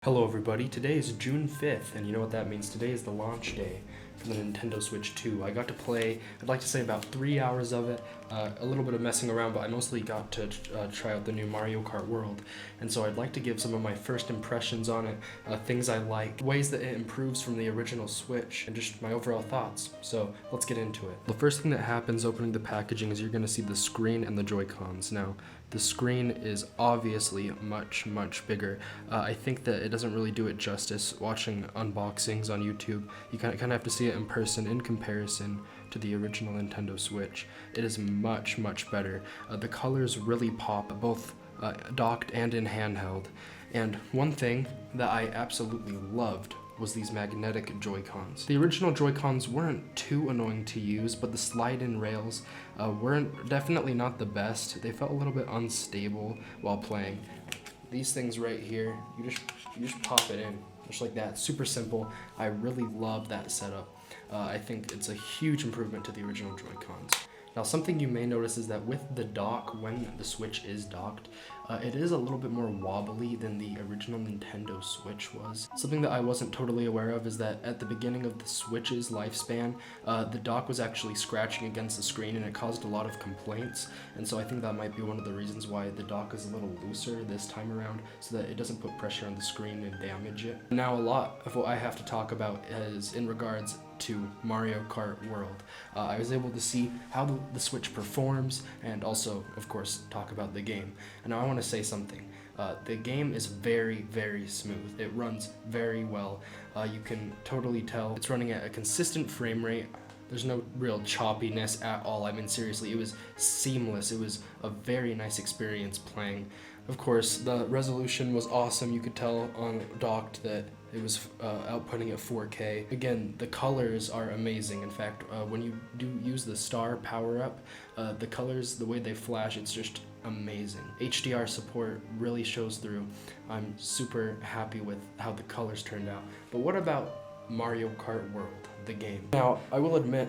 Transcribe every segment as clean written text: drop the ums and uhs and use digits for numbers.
Hello everybody, today is June 5th, and you know what that means. Today is the launch day for the Nintendo Switch 2. I got to play, I'd like to say about 3 hours of it, a little bit of messing around, but I mostly got to try out the new Mario Kart World. And so I'd like to give some of my first impressions on it, things I like, ways that it improves from the original Switch, and just my overall thoughts. So let's get into it. The first thing that happens opening the packaging is you're going to see the screen and the Joy-Cons. Now, the screen is obviously much bigger. I think that it doesn't really do it justice watching unboxings on YouTube. You kind of have to see it in person in comparison to the original Nintendo Switch. It is much better. The colors really pop, both docked and in handheld. And one thing that I absolutely loved was these magnetic Joy-Cons. The original Joy-Cons weren't too annoying to use, but the slide-in rails weren't definitely not the best. They felt a little bit unstable while playing. These things right here, you just pop it in, just like that. Super simple. I really love that setup. I think it's a huge improvement to the original Joy-Cons. Now, something you may notice is that with the dock, when the Switch is docked, it is a little bit more wobbly than the original Nintendo Switch was. Something that I wasn't totally aware of is that at the beginning of the Switch's lifespan, the dock was actually scratching against the screen, and it caused a lot of complaints. And so I think that might be one of the reasons why the dock is a little looser this time around, so that it doesn't put pressure on the screen and damage it. Now, a lot of what I have to talk about is in regards to Mario Kart World. I was able to see how the Switch performs, and also, of course, talk about the game. And now I want to say something. The game is very smooth. It runs very well. You can totally tell it's running at a consistent frame rate. There's no real choppiness at all. I mean, seriously, it was seamless. It was a very nice experience playing. Of course, the resolution was awesome. You could tell on docked that it was outputting at 4K. Again, the colors are amazing. In fact, when you do use the star power-up, the colors, the way they flash, it's just amazing. HDR support really shows through. I'm super happy with how the colors turned out. But what about Mario Kart World, the game? Now, I will admit,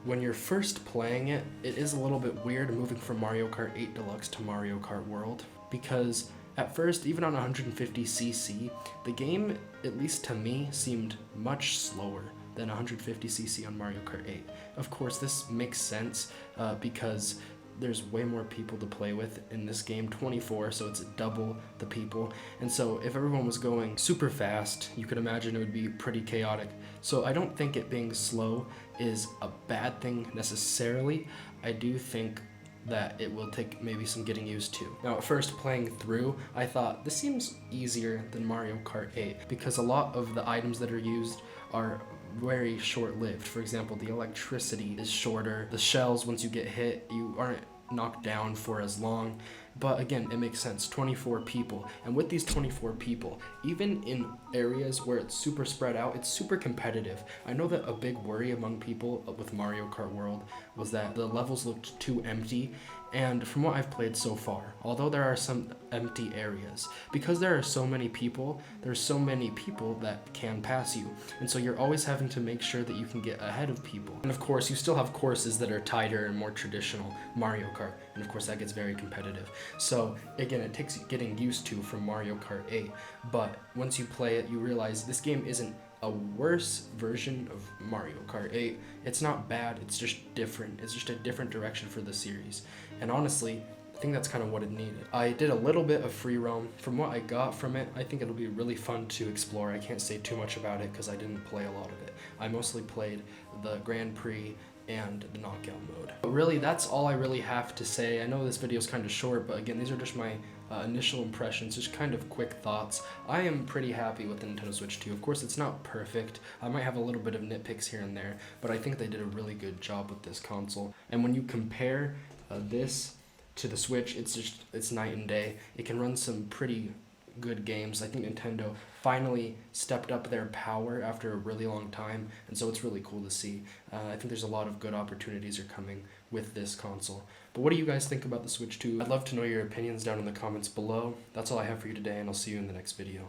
when you're first playing it, it is a little bit weird moving from Mario Kart 8 Deluxe to Mario Kart World, because at first, even on 150cc, the game, at least to me, seemed much slower than 150cc on Mario Kart 8. Of course, this makes sense because there's way more people to play with in this game, 24, so it's double the people. And so if everyone was going super fast, you could imagine it would be pretty chaotic. So I don't think it being slow is a bad thing necessarily. I do think that it will take maybe some getting used to. Now, at first playing through, I thought this seems easier than Mario Kart 8 because a lot of the items that are used are very short-lived. For example, the electricity is shorter. The shells, once you get hit, you aren't knocked down for as long. But again, it makes sense, 24 people. And with these 24 people, even in areas where it's super spread out, it's super competitive. I know that a big worry among people with Mario Kart World was that the levels looked too empty. And from what I've played so far, although there are some empty areas, because there are so many people, there's so many people that can pass you. And so you're always having to make sure that you can get ahead of people. And of course, you still have courses that are tighter and more traditional Mario Kart. And of course, that gets very competitive. So again, it takes getting used to from Mario Kart 8. But once you play it, you realize this game isn't a worse version of Mario Kart 8. It's not bad, it's just different. It's just a different direction for the series. And honestly, I think that's kind of what it needed. I did a little bit of free roam. From what I got from it, I think it'll be really fun to explore. I can't say too much about it because I didn't play a lot of it. I mostly played the Grand Prix and the knockout mode. But really, that's all I really have to say. I know this video is kind of short, but again, these are just my initial impressions, just kind of quick thoughts. I am pretty happy with the Nintendo Switch 2. Of course, it's not perfect. I might have a little bit of nitpicks here and there, but I think they did a really good job with this console. And when you compare this to the Switch, it's night and day. It can run some pretty good games. I think Nintendo finally stepped up their power after a really long time, and so it's really cool to see. I think there's a lot of good opportunities are coming with this console. But what do you guys think about the Switch 2? I'd love to know your opinions down in the comments below. That's all I have for you today, and I'll see you in the next video.